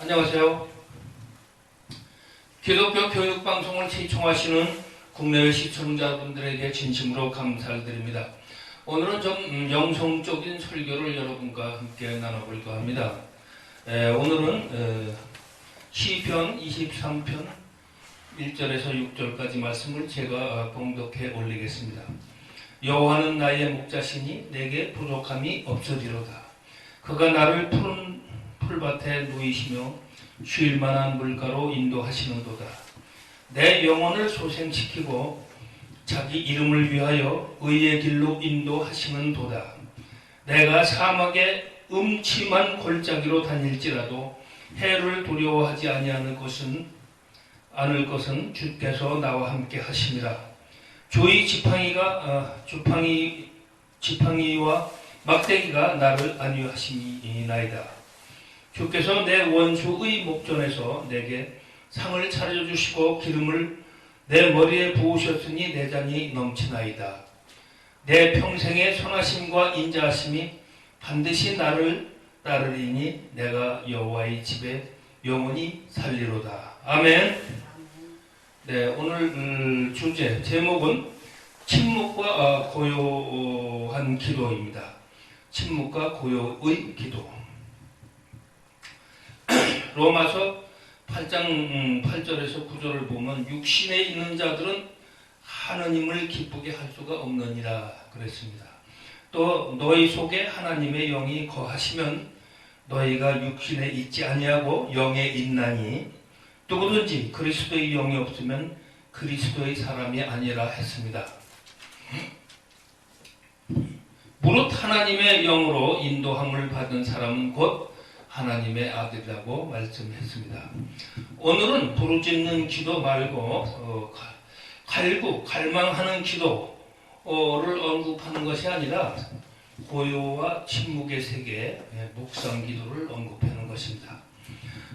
안녕하세요. 기독교 교육방송을 시청하시는 국내외 시청자분들에게 진심으로 감사를 드립니다. 오늘은 좀 영성적인 설교를 여러분과 함께 나눠볼까 합니다. 오늘은 시편 23편 1절에서 6절까지 말씀을 제가 봉독해 올리겠습니다. 여호와는 나의 목자시니 내게 부족함이 없으리로다. 그가 나를 푸른 풀밭에 누이시며 쉴 만한 물가로 인도하시는도다. 내 영혼을 소생시키고 자기 이름을 위하여 의의 길로 인도하시는도다. 내가 사막의 음침한 골짜기로 다닐지라도 해를 두려워하지 아니하는 것은 주께서 나와 함께 하심이라. 주의 지팡이와 막대기가 나를 안위하시니이다. 주께서 내 원수의 목전에서 내게 상을 차려주시고 기름을 내 머리에 부으셨으니 내 잔이 넘치나이다. 내 평생의 선하심과 인자하심이 반드시 나를 따르리니 내가 여호와의 집에 영원히 살리로다. 아멘. 네, 오늘 제목은 침묵과 고요한 기도입니다. 침묵과 고요의 기도. 로마서 8장 8절에서 9절을 보면 육신에 있는 자들은 하느님을 기쁘게 할 수가 없느니라 그랬습니다. 또 너희 속에 하나님의 영이 거하시면 너희가 육신에 있지 아니하고 영에 있나니 누구든지 그리스도의 영이 없으면 그리스도의 사람이 아니라 했습니다. 무릇 하나님의 영으로 인도함을 받은 사람은 곧 하나님의 아들이라고 말씀했습니다. 오늘은 부르짖는 기도 말고 갈망하는 기도를 언급하는 것이 아니라 고요와 침묵의 세계, 묵상 기도를 언급하는 것입니다.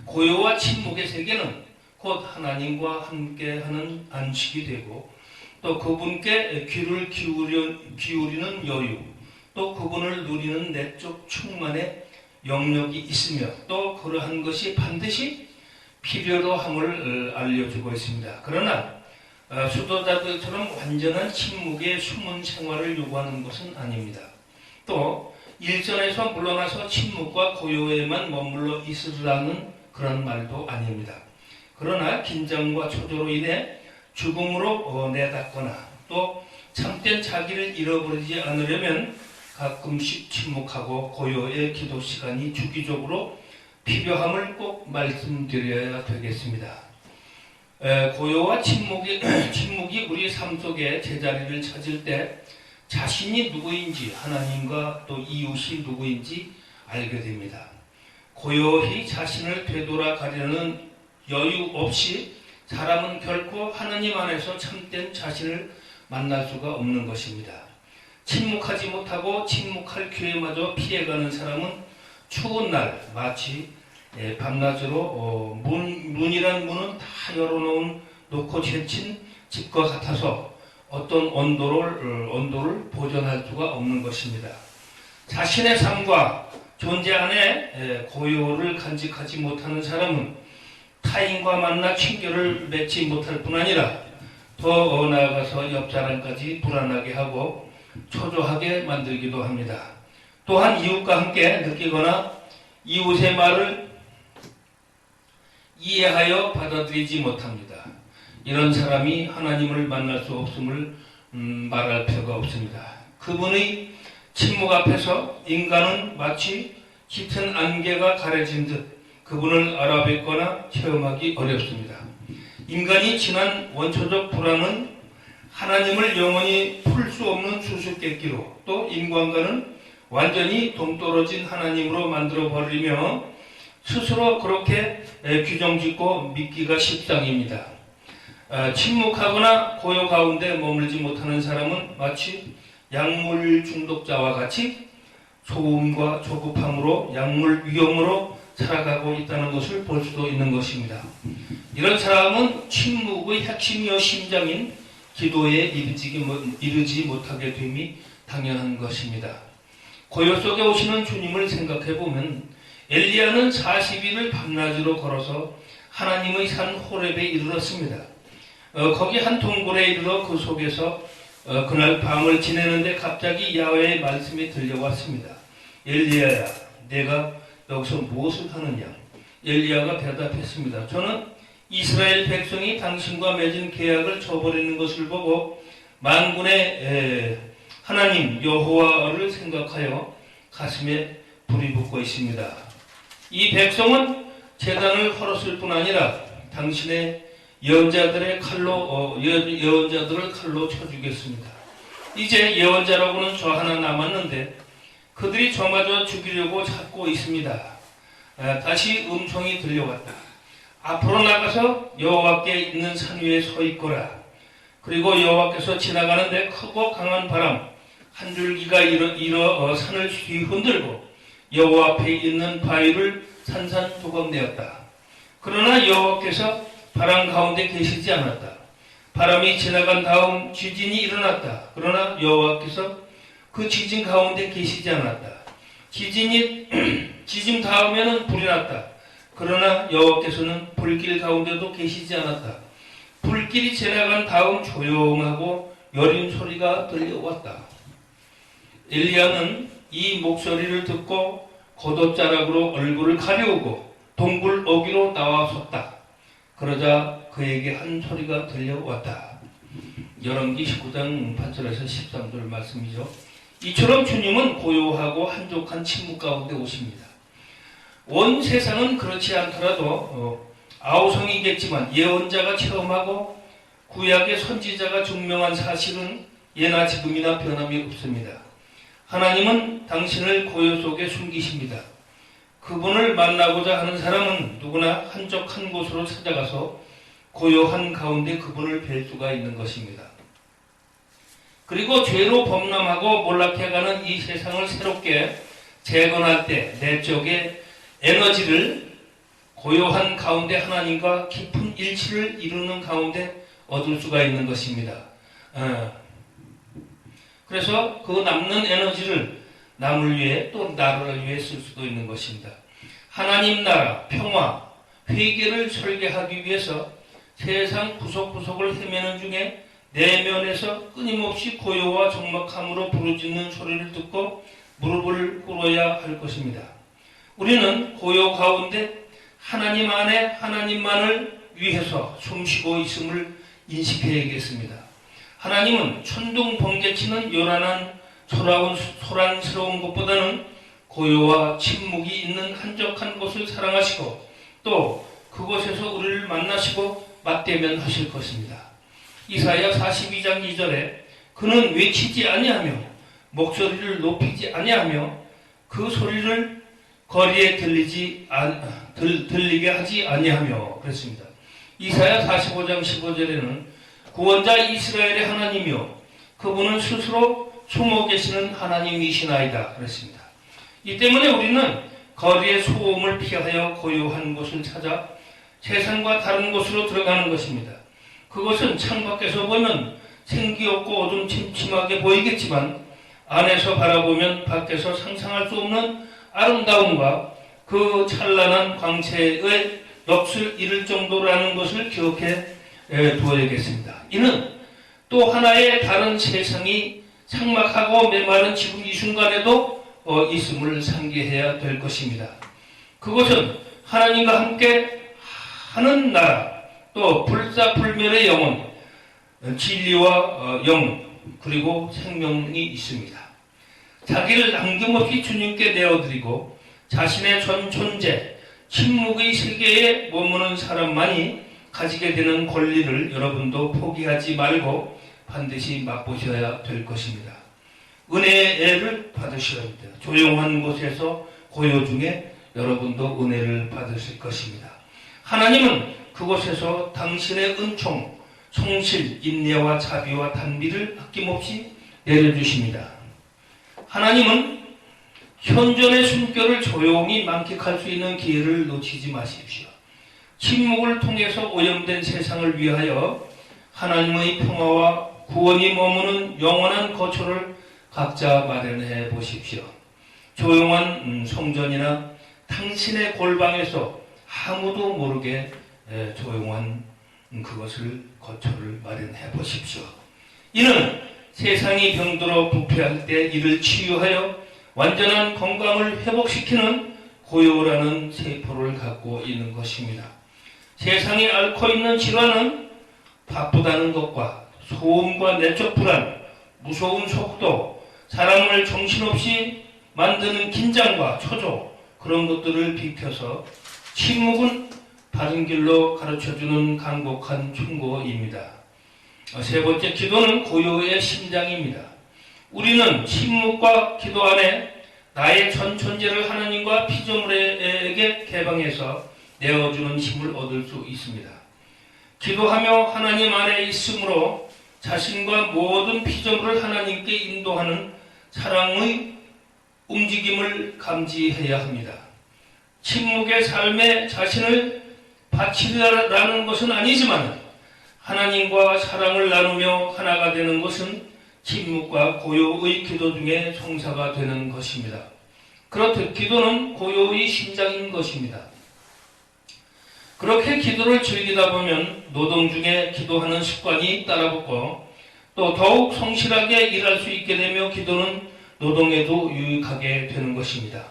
고요와 침묵의 세계는 곧 하나님과 함께하는 안식이 되고 또 그분께 귀를 기울이는 여유, 또 그분을 누리는 내적 충만의 영역이 있으며 또 그러한 것이 반드시 필요로 함을 알려주고 있습니다. 그러나 수도자들처럼 완전한 침묵의 숨은 생활을 요구하는 것은 아닙니다. 또 일전에서 물러나서 침묵과 고요에만 머물러 있으라는 그런 말도 아닙니다. 그러나 긴장과 초조로 인해 죽음으로 내닫거나 또 참된 자기를 잃어버리지 않으려면 가끔씩 침묵하고 고요의 기도 시간이 주기적으로 필요함을 꼭 말씀드려야 되겠습니다. 고요와 침묵이 우리 삶 속에 제자리를 찾을 때 자신이 누구인지 하나님과 또 이웃이 누구인지 알게 됩니다. 고요히 자신을 되돌아가려는 여유 없이 사람은 결코 하나님 안에서 참된 자신을 만날 수가 없는 것입니다. 침묵하지 못하고 침묵할 기회마저 피해가는 사람은 추운 날 마치 밤낮으로 문이란 문은 다 열어놓고 제친 집과 같아서 어떤 온도를 보존할 수가 없는 것입니다. 자신의 삶과 존재 안에 고요를 간직하지 못하는 사람은 타인과 만나 친교를 맺지 못할 뿐 아니라 더 나아가서 옆 사람까지 불안하게 하고 초조하게 만들기도 합니다. 또한 이웃과 함께 느끼거나 이웃의 말을 이해하여 받아들이지 못합니다. 이런 사람이 하나님을 만날 수 없음을 말할 필요가 없습니다. 그분의 침묵 앞에서 인간은 마치 짙은 안개가 가려진 듯 그분을 알아뵙거나 체험하기 어렵습니다. 인간이 지난 원초적 불안은 하나님을 영원히 풀 수 없는 수수께끼로 또 인간과는 완전히 동떨어진 하나님으로 만들어버리며 스스로 그렇게 규정짓고 믿기가 십상입니다. 침묵하거나 고요 가운데 머물지 못하는 사람은 마치 약물 중독자와 같이 소음과 조급함으로 약물 위험으로 살아가고 있다는 것을 볼 수도 있는 것입니다. 이런 사람은 침묵의 핵심이요 심장인 기도에 이르지 못하게 됨이 당연한 것입니다. 고요 속에 오시는 주님을 생각해 보면 엘리야는 40일을 밤낮으로 걸어서 하나님의 산 호렙에 이르렀습니다. 거기 한 동굴에 이르러 그 속에서 그날 밤을 지내는데 갑자기 야훼의 말씀이 들려왔습니다. 엘리야야, 내가 여기서 무엇을 하느냐? 엘리야가 대답했습니다. 저는 이스라엘 백성이 당신과 맺은 계약을 저버리는 것을 보고 만군의 하나님 여호와를 생각하여 가슴에 불이 붙고 있습니다. 이 백성은 제단을 헐었을 뿐 아니라 당신의 예언자들을 칼로 쳐 죽였습니다. 이제 예언자라고는 저 하나 남았는데 그들이 저마저 죽이려고 찾고 있습니다. 다시 음성이 들려왔다. 앞으로 나가서 여호와께 있는 산 위에 서 있거라. 그리고 여호와께서 지나가는데 크고 강한 바람 한 줄기가 일어 산을 휘흔들고 여호와 앞에 있는 바위를 산산조각내었다. 그러나 여호와께서 바람 가운데 계시지 않았다. 바람이 지나간 다음 지진이 일어났다. 그러나 여호와께서 그 지진 가운데 계시지 않았다. 지진 다음에는 불이 났다. 그러나 여호와께서는 불길 가운데도 계시지 않았다. 불길이 지나간 다음 조용하고 여린 소리가 들려왔다. 엘리야는 이 목소리를 듣고 겉옷자락으로 얼굴을 가려우고 동굴 어귀로 나와섰다. 그러자 그에게 한 소리가 들려왔다. 열왕기 19장 8절에서 13절 말씀이죠. 이처럼 주님은 고요하고 한적한 침묵 가운데 오십니다. 온 세상은 그렇지 않더라도 아우성이겠지만 예언자가 체험하고 구약의 선지자가 증명한 사실은 예나 지금이나 변함이 없습니다. 하나님은 당신을 고요 속에 숨기십니다. 그분을 만나고자 하는 사람은 누구나 한적한 곳으로 찾아가서 고요한 가운데 그분을 뵐 수가 있는 것입니다. 그리고 죄로 범람하고 몰락해가는 이 세상을 새롭게 재건할 때 내적의 에너지를 고요한 가운데 하나님과 깊은 일치를 이루는 가운데 얻을 수가 있는 것입니다. 그래서 그 남는 에너지를 남을 위해 또 나를 위해 쓸 수도 있는 것입니다. 하나님 나라, 평화, 회개를 설계하기 위해서 세상 구석구석을 헤매는 중에 내면에서 끊임없이 고요와 적막함으로 부르짖는 소리를 듣고 무릎을 꿇어야 할 것입니다. 우리는 고요 가운데 하나님 안에 하나님만을 위해서 숨쉬고 있음을 인식해야겠습니다. 하나님은 천둥 번개치는 요란한 소란스러운 것보다는 고요와 침묵이 있는 한적한 곳을 사랑하시고 또 그곳에서 우리를 만나시고 맞대면 하실 것입니다. 이사야 42장 2절에 그는 외치지 아니하며 목소리를 높이지 아니하며 그 소리를 거리에 들리게 하지 아니하며 그랬습니다. 이사야 45장 15절에는 구원자 이스라엘의 하나님이요 그분은 스스로 숨어 계시는 하나님이시나이다 그랬습니다. 이 때문에 우리는 거리의 소음을 피하여 고요한 곳을 찾아 세상과 다른 곳으로 들어가는 것입니다. 그것은 창밖에서 보면 생기없고 어둠침침하게 보이겠지만 안에서 바라보면 밖에서 상상할 수 없는 아름다움과 그 찬란한 광채의 넋을 잃을 정도라는 것을 기억해 두어야겠습니다. 이는 또 하나의 다른 세상이 삭막하고 메마른 지금 이 순간에도 있음을 상기해야 될 것입니다. 그것은 하나님과 함께 하는 나라, 또 불사불멸의 영혼, 진리와 영, 그리고 생명이 있습니다. 자기를 남김없이 주님께 내어드리고 자신의 전 존재, 침묵의 세계에 머무는 사람만이 가지게 되는 권리를 여러분도 포기하지 말고 반드시 맛보셔야 될 것입니다. 은혜를 받으셔야 합니다. 조용한 곳에서 고요 중에 여러분도 은혜를 받으실 것입니다. 하나님은 그곳에서 당신의 은총, 성실, 인내와 자비와 단비를 아낌없이 내려주십니다. 하나님은 현존의 숨결을 조용히 만끽할 수 있는 기회를 놓치지 마십시오. 침묵을 통해서 오염된 세상을 위하여 하나님의 평화와 구원이 머무는 영원한 거처를 각자 마련해 보십시오. 조용한 성전이나 당신의 골방에서 아무도 모르게 조용한 그것을 거처를 마련해 보십시오. 이는 세상이 병들어 부패할 때 이를 치유하여 완전한 건강을 회복시키는 고요라는 세포를 갖고 있는 것입니다. 세상이 앓고 있는 질환은 바쁘다는 것과 소음과 내적 불안, 무서운 속도, 사람을 정신없이 만드는 긴장과 초조, 그런 것들을 비켜서 침묵은 바른 길로 가르쳐주는 간곡한 충고입니다. 세 번째, 기도는 고요의 심장입니다. 우리는 침묵과 기도 안에 나의 전 존재를 하나님과 피조물에게 개방해서 내어주는 힘을 얻을 수 있습니다. 기도하며 하나님 안에 있으므로 자신과 모든 피조물을 하나님께 인도하는 사랑의 움직임을 감지해야 합니다. 침묵의 삶에 자신을 바치려는 것은 아니지만 하나님과 사랑을 나누며 하나가 되는 것은 침묵과 고요의 기도 중에 성사가 되는 것입니다. 그렇듯 기도는 고요의 심장인 것입니다. 그렇게 기도를 즐기다 보면 노동 중에 기도하는 습관이 따라붙고 또 더욱 성실하게 일할 수 있게 되며 기도는 노동에도 유익하게 되는 것입니다.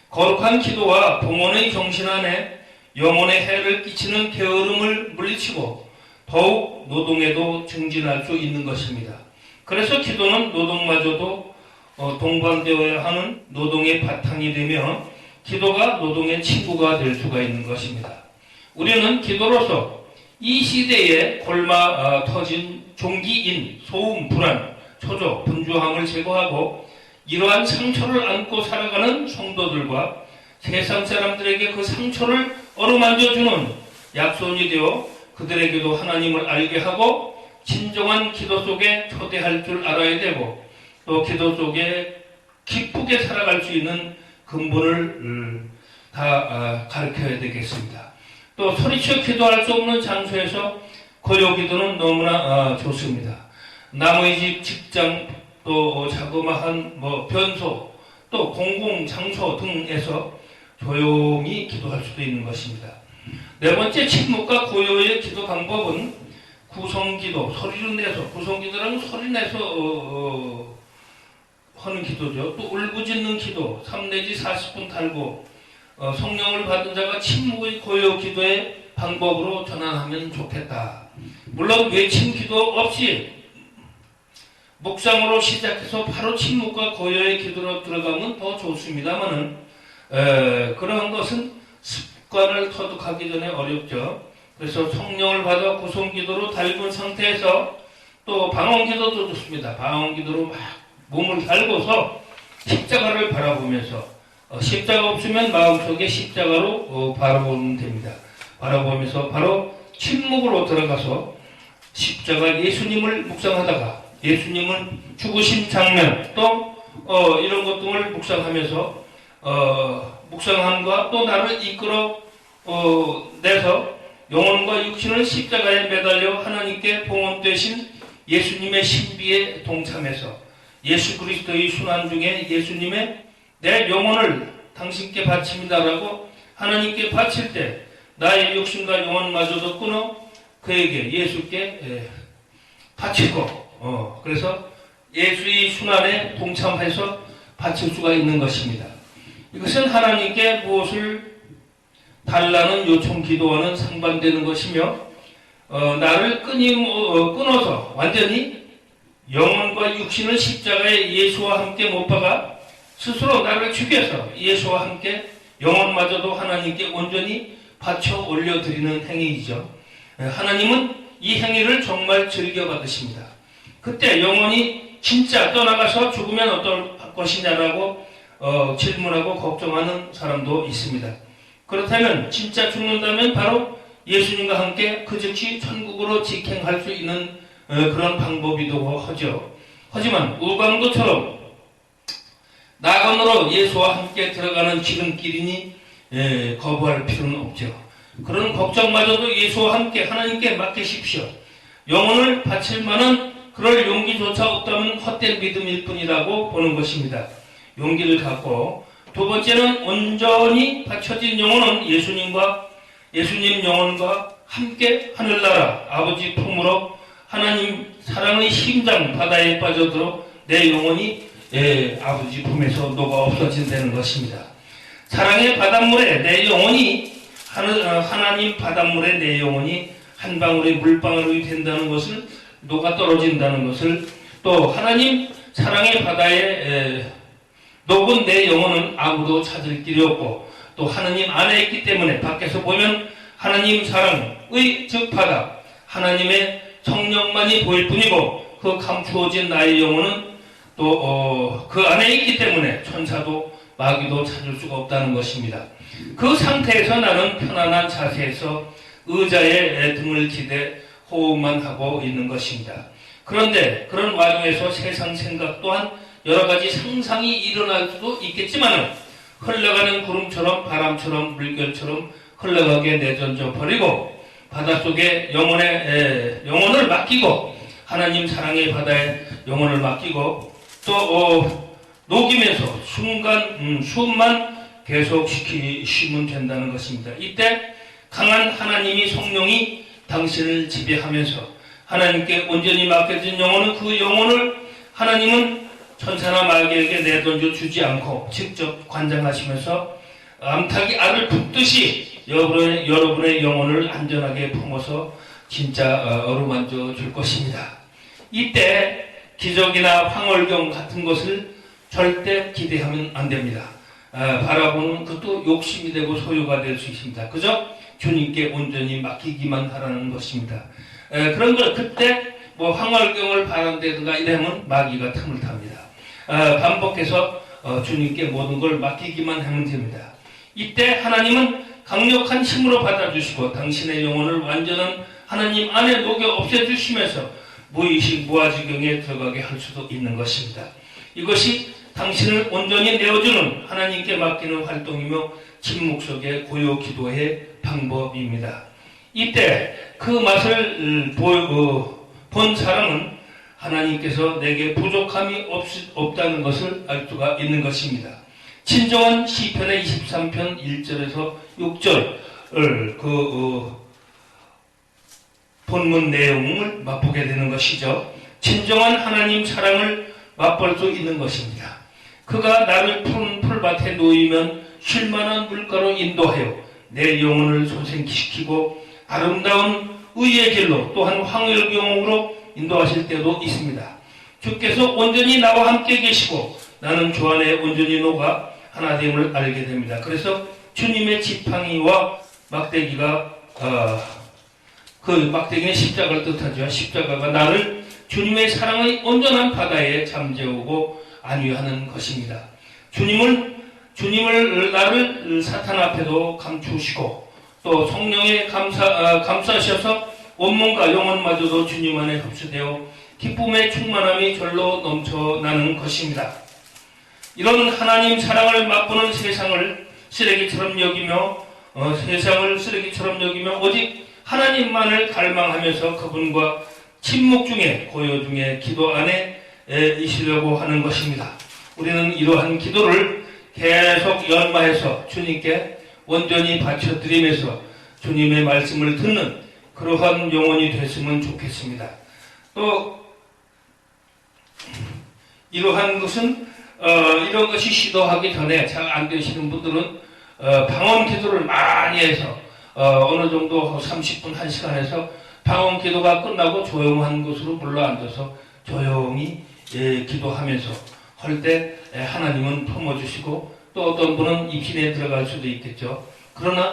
거룩한 기도와 봉헌의 정신 안에 영혼의 해를 끼치는 게으름을 물리치고 더욱 노동에도 증진할 수 있는 것입니다. 그래서 기도는 노동마저도 동반되어야 하는 노동의 바탕이 되며 기도가 노동의 친구가 될 수가 있는 것입니다. 우리는 기도로서 이 시대에 골마 터진 종기인, 소음, 불안, 초조, 분주함을 제거하고 이러한 상처를 안고 살아가는 성도들과 세상 사람들에게 그 상처를 어루만져주는 약손이 되어 그들에게도 하나님을 알게 하고 진정한 기도 속에 초대할 줄 알아야 되고 또 기도 속에 기쁘게 살아갈 수 있는 근본을 다 가르쳐야 되겠습니다. 또 소리쳐 기도할 수 없는 장소에서 고요 기도는 너무나 좋습니다. 남의 집, 직장, 또 자그마한 변소, 또 공공장소 등에서 조용히 기도할 수도 있는 것입니다. 네 번째, 침묵과 고요의 기도 방법은 구성기도, 소리를 내서, 구성기도라는 소리 내서 하는 기도죠. 또 울부짖는 기도, 3 내지 40분 달고 성령을 받은 자가 침묵의 고요 기도의 방법으로 전환하면 좋겠다. 물론 외침 기도 없이 묵상으로 시작해서 바로 침묵과 고요의 기도로 들어가면 더 좋습니다만은 그러한 것은 습관을 터득하기 전에 어렵죠. 그래서 성령을 받아 구성기도로 달군 상태에서 또 방언기도도 좋습니다. 방언기도로 막 몸을 달고서 십자가를 바라보면서 십자가 없으면 마음속에 십자가로 바라보면 됩니다. 바라보면서 바로 침묵으로 들어가서 십자가 예수님을 묵상하다가 예수님을 죽으신 장면 또 이런 것 등을 묵상하면서 묵상함과 또 나를 이끌어 내서 영혼과 육신을 십자가에 매달려 하나님께 봉헌되신 예수님의 신비에 동참해서 예수 그리스도의 순환 중에 예수님의 내 영혼을 당신께 바칩니다라고 하나님께 바칠 때 나의 육신과 영혼마저도 끊어 그에게 예수께 바치고 그래서 예수의 순환에 동참해서 바칠 수가 있는 것입니다. 이것은 하나님께 무엇을 달라는 요청 기도와는 상반되는 것이며 나를 끊어서 완전히 영혼과 육신을 십자가에 예수와 함께 못 박아 스스로 나를 죽여서 예수와 함께 영혼마저도 하나님께 온전히 바쳐 올려드리는 행위이죠. 하나님은 이 행위를 정말 즐겨받으십니다. 그때 영혼이 진짜 떠나가서 죽으면 어떨 것이냐라고 질문하고 걱정하는 사람도 있습니다. 그렇다면 진짜 죽는다면 바로 예수님과 함께 그 즉시 천국으로 직행할 수 있는 그런 방법이기도 하죠. 하지만 우광도처럼 낙원으로 예수와 함께 들어가는 지름길이니 거부할 필요는 없죠. 그런 걱정마저도 예수와 함께 하나님께 맡기십시오. 영혼을 바칠 만한 그럴 용기조차 없다면 헛된 믿음일 뿐이라고 보는 것입니다. 용기를 갖고 두 번째는 온전히 바쳐진 영혼은 예수님 영혼과 함께 하늘나라 아버지 품으로 하나님 사랑의 심장 바다에 빠져들어 내 영혼이 아버지 품에서 녹아 없어진다는 것입니다. 사랑의 바닷물에 내 영혼이 하나님 바닷물에 내 영혼이 한 방울의 물방울이 된다는 것을, 녹아 떨어진다는 것을, 또 하나님 사랑의 바다에 녹은 내 영혼은 아무도 찾을 길이 없고 또 하나님 안에 있기 때문에 밖에서 보면 하나님 사랑의 즉 바다 하나님의 성령만이 보일 뿐이고 그 감추어진 나의 영혼은 또 그 안에 있기 때문에 천사도 마귀도 찾을 수가 없다는 것입니다. 그 상태에서 나는 편안한 자세에서 의자에 등을 기대 호흡만 하고 있는 것입니다. 그런데 그런 와중에서 세상 생각 또한 여러 가지 상상이 일어날 수도 있겠지만 흘러가는 구름처럼 바람처럼 물결처럼 흘러가게 내던져 버리고 바닷속에 영혼을 맡기고 하나님 사랑의 바다에 영혼을 맡기고 또 녹이면서 숨만 계속 쉬면 된다는 것입니다. 이때 강한 하나님이 성령이 당신을 지배하면서 하나님께 온전히 맡겨진 영혼은 그 영혼을 하나님은 천사나 마귀에게 내던져 주지 않고 직접 관장하시면서 암탉이 알을 품듯이 여러분의 영혼을 안전하게 품어서 진짜 어루만져 줄 것입니다. 이때 기적이나 황홀경 같은 것을 절대 기대하면 안 됩니다. 바라보는 것도 욕심이 되고 소유가 될 수 있습니다. 그저 주님께 온전히 맡기기만 하라는 것입니다. 그런 걸 그때 황홀경을 바란다든가 이러면 마귀가 틈을 탑니다. 반복해서 주님께 모든 걸 맡기기만 하면 됩니다. 이때 하나님은 강력한 힘으로 받아주시고 당신의 영혼을 완전한 하나님 안에 녹여 없애주시면서 무의식 무아지경에 들어가게 할 수도 있는 것입니다. 이것이 당신을 온전히 내어주는 하나님께 맡기는 활동이며 침묵 속의 고요 기도의 방법입니다. 이때 그 맛을 본 사람은 하나님께서 내게 부족함이 없다는 것을 알 수가 있는 것입니다. 진정한 시편의 23편 1절에서 6절을 본문 내용을 맛보게 되는 것이죠. 진정한 하나님 사랑을 맛볼 수 있는 것입니다. 그가 나를 푸른 풀밭에 놓이면 쉴만한 물가로 인도하여 내 영혼을 소생시키고 아름다운 의의 길로 또한 황홀경으로 인도하실 때도 있습니다. 주께서 온전히 나와 함께 계시고 나는 주 안에 온전히 녹아 하나됨을 알게 됩니다. 그래서 주님의 지팡이와 막대기가 그 막대기는 십자가를 뜻하죠. 십자가가 나를 주님의 사랑의 온전한 바다에 잠재우고 안위하는 것입니다. 주님을 나를 사탄 앞에도 감추시고 또 성령에 감싸셔서 온몸과 영혼마저도 주님 안에 흡수되어 기쁨의 충만함이 절로 넘쳐나는 것입니다. 이런 하나님 사랑을 맛보는 세상을 쓰레기처럼 여기며 오직 하나님만을 갈망하면서 그분과 침묵 중에 고요 중에 기도 안에 있으려고 하는 것입니다. 우리는 이러한 기도를 계속 연마해서 주님께 온전히 바쳐드리면서 주님의 말씀을 듣는 그러한 영혼이 됐으면 좋겠습니다. 또 이러한 것은 이런 것이 시도하기 전에 잘 안 되시는 분들은 방언 기도를 많이 해서 어느 정도 30분 1시간에서 방언 기도가 끝나고 조용한 곳으로 물러앉아서 조용히 기도하면서 할 때 하나님은 품어주시고 또 어떤 분은 입신에 들어갈 수도 있겠죠. 그러나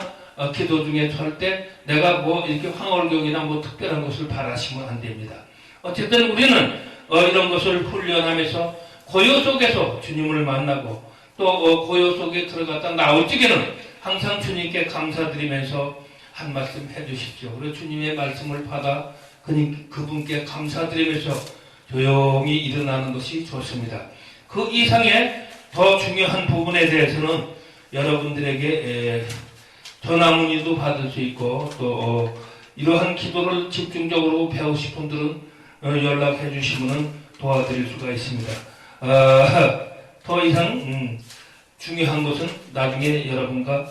기도 중에 절대 내가 이렇게 황홀경이나 특별한 것을 바라시면 안 됩니다. 어쨌든 우리는 이런 것을 훈련하면서 고요 속에서 주님을 만나고 또 고요 속에 들어갔다 나올 적에는 항상 주님께 감사드리면서 한 말씀 해주십시오. 그리고 주님의 말씀을 받아 그분께 감사드리면서 조용히 일어나는 것이 좋습니다. 그 이상의 더 중요한 부분에 대해서는 여러분들에게 전화문의도 받을 수 있고 또 이러한 기도를 집중적으로 배우실 분들은 연락해 주시면 도와드릴 수가 있습니다. 더 이상 중요한 것은 나중에 여러분과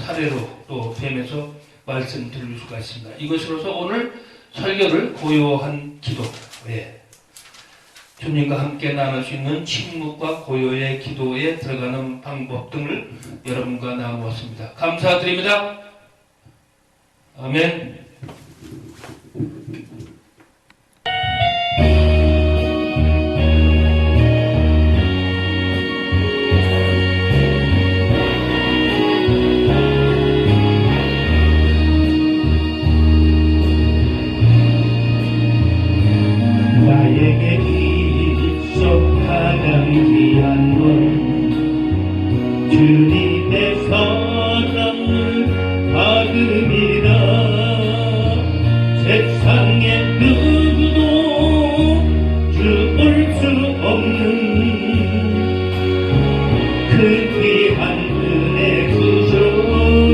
사례로 또 뵈면서 말씀드릴 수가 있습니다. 이것으로서 오늘 설교를 고요한 기도, 주님과 함께 나눌 수 있는 침묵과 고요의 기도에 들어가는 방법 등을 여러분과 나누었습니다. 감사드립니다. 아멘. 주님의 사랑을 받음이라 세상에 누구도 주올 수 없는 그 귀한 은혜 구원을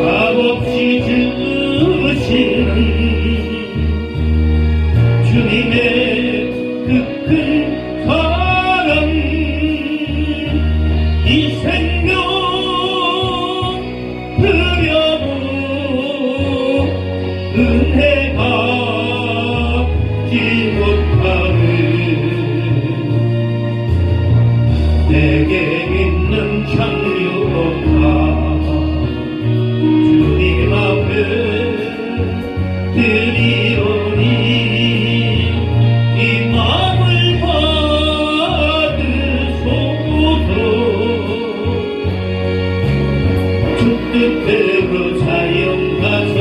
값없이 주시는 주님의 그 큰 이 생명 드려도 은혜가 지못하는 내게 있는 창류가 주님 앞에 드리오니 이 마음을 뜻대로 사용하소서.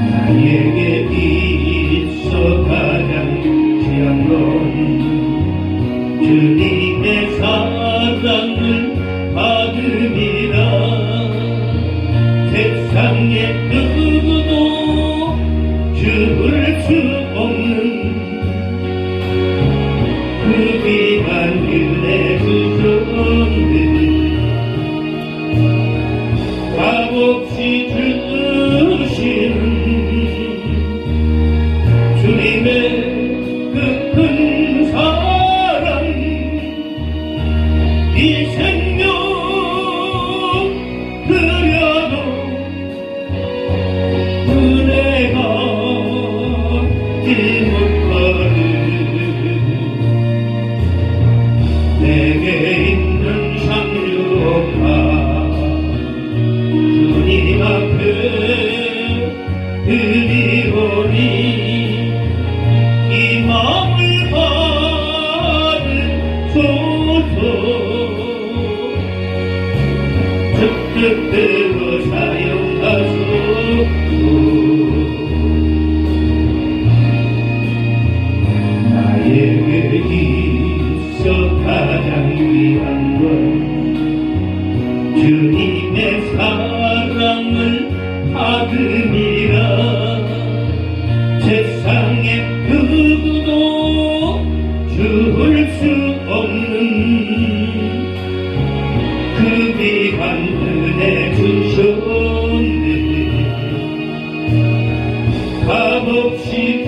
나에게 있어 가장 귀한 건 주님의 사랑을 받음이라 세상에 누구도 줄 수 없는 그 귀한 은혜 주셨네. 값없이 주시는 주님의 그 큰 사랑 이 생명 드려도 은혜가 지못하는 내게 있는 상류가 주님 앞에 드리오니 이 마음을 받으소서. 뜻대로 사용하소서. 나에게 있어 가장 귀한 건 주님의 사랑을 받음이라 세상에 누구도 줄 수 없는 그 귀한 은혜 주셨네. 값없이